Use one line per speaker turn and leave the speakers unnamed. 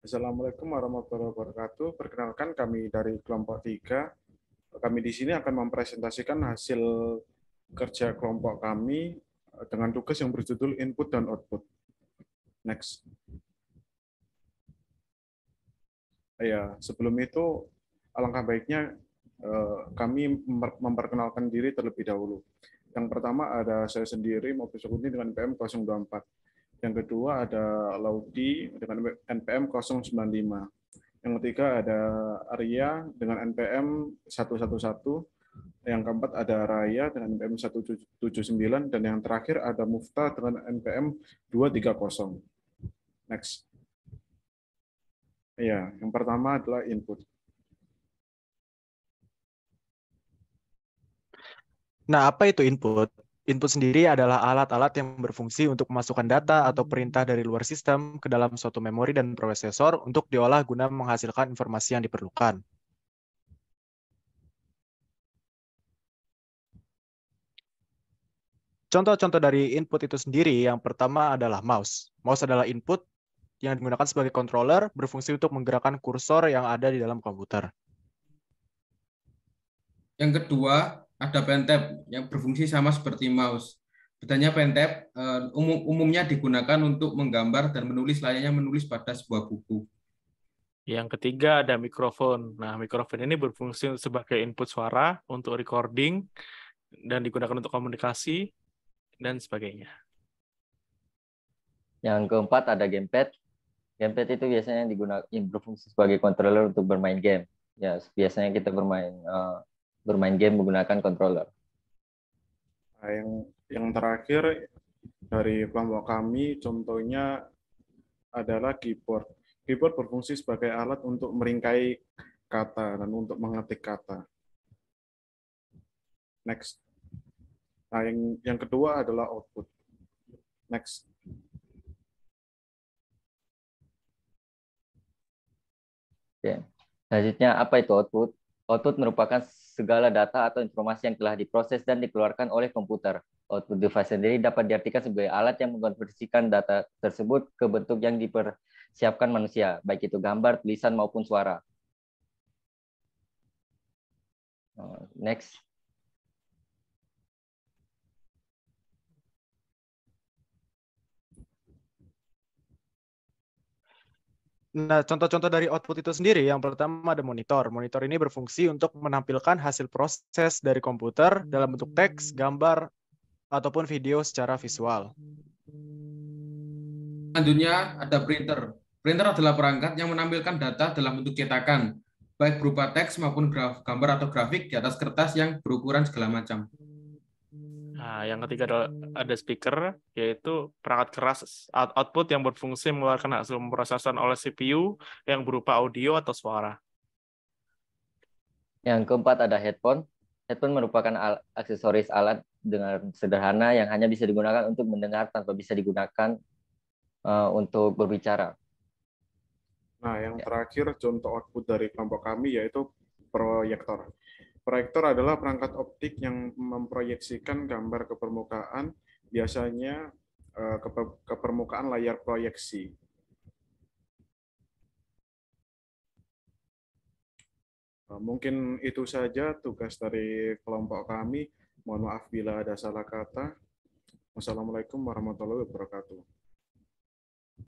Assalamualaikum warahmatullahi wabarakatuh. Perkenalkan kami dari kelompok 3. Kami di sini akan mempresentasikan hasil kerja kelompok kami dengan tugas yang berjudul input dan output. Next. Ya, sebelum itu alangkah baiknya kami memperkenalkan diri terlebih dahulu. Yang pertama ada saya sendiri, Mobi Sukuni dengan NPM 024. Yang kedua ada Laudi dengan NPM 095. Yang ketiga ada Arya dengan NPM 111. Yang keempat ada Raya dengan NPM 179. Dan yang terakhir ada Mufta dengan NPM 230. Next. Ya, yang pertama adalah input.
Nah, apa itu input? Input sendiri adalah alat-alat yang berfungsi untuk memasukkan data atau perintah dari luar sistem ke dalam suatu memori dan prosesor untuk diolah guna menghasilkan informasi yang diperlukan. Contoh-contoh dari input itu sendiri, yang pertama adalah mouse. Mouse adalah input yang digunakan sebagai controller, berfungsi untuk menggerakkan kursor yang ada di dalam komputer.
Yang kedua, ada pentap yang berfungsi sama seperti mouse. Bedanya pentap umumnya digunakan untuk menggambar dan menulis layaknya menulis pada sebuah buku.
Yang ketiga ada mikrofon. Nah, mikrofon ini berfungsi sebagai input suara untuk recording dan digunakan untuk komunikasi dan sebagainya.
Yang keempat ada gamepad. Gamepad itu biasanya berfungsi sebagai controller untuk bermain game. Ya, biasanya kita bermain game menggunakan controller.
Nah, yang terakhir dari kelompok kami contohnya adalah keyboard. Keyboard berfungsi sebagai alat untuk meringkai kata dan untuk mengetik kata. Next. Nah, yang kedua adalah output. Next.
Oke. Selanjutnya, apa itu output? Output merupakan segala data atau informasi yang telah diproses dan dikeluarkan oleh komputer. Output device sendiri dapat diartikan sebagai alat yang mengkonversikan data tersebut ke bentuk yang dipersiapkan manusia, baik itu gambar, tulisan, maupun suara. Next.
Nah, contoh-contoh dari output itu sendiri, yang pertama ada monitor. Monitor ini berfungsi untuk menampilkan hasil proses dari komputer dalam bentuk teks, gambar, ataupun video secara visual.
Selanjutnya ada printer. Printer adalah perangkat yang menampilkan data dalam bentuk cetakan, baik berupa teks maupun gambar atau grafik di atas kertas yang berukuran segala macam.
Nah, yang ketiga ada speaker, yaitu perangkat keras output yang berfungsi mengeluarkan hasil pemrosesan oleh CPU yang berupa audio atau suara.
Yang keempat ada headphone. Headphone merupakan aksesoris alat dengan sederhana yang hanya bisa digunakan untuk mendengar tanpa bisa digunakan untuk berbicara.
Nah, yang terakhir contoh output dari kelompok kami yaitu proyektor. Proyektor adalah perangkat optik yang memproyeksikan gambar ke permukaan, biasanya ke permukaan layar proyeksi. Mungkin itu saja tugas dari kelompok kami. Mohon maaf bila ada salah kata. Wassalamualaikum warahmatullahi wabarakatuh.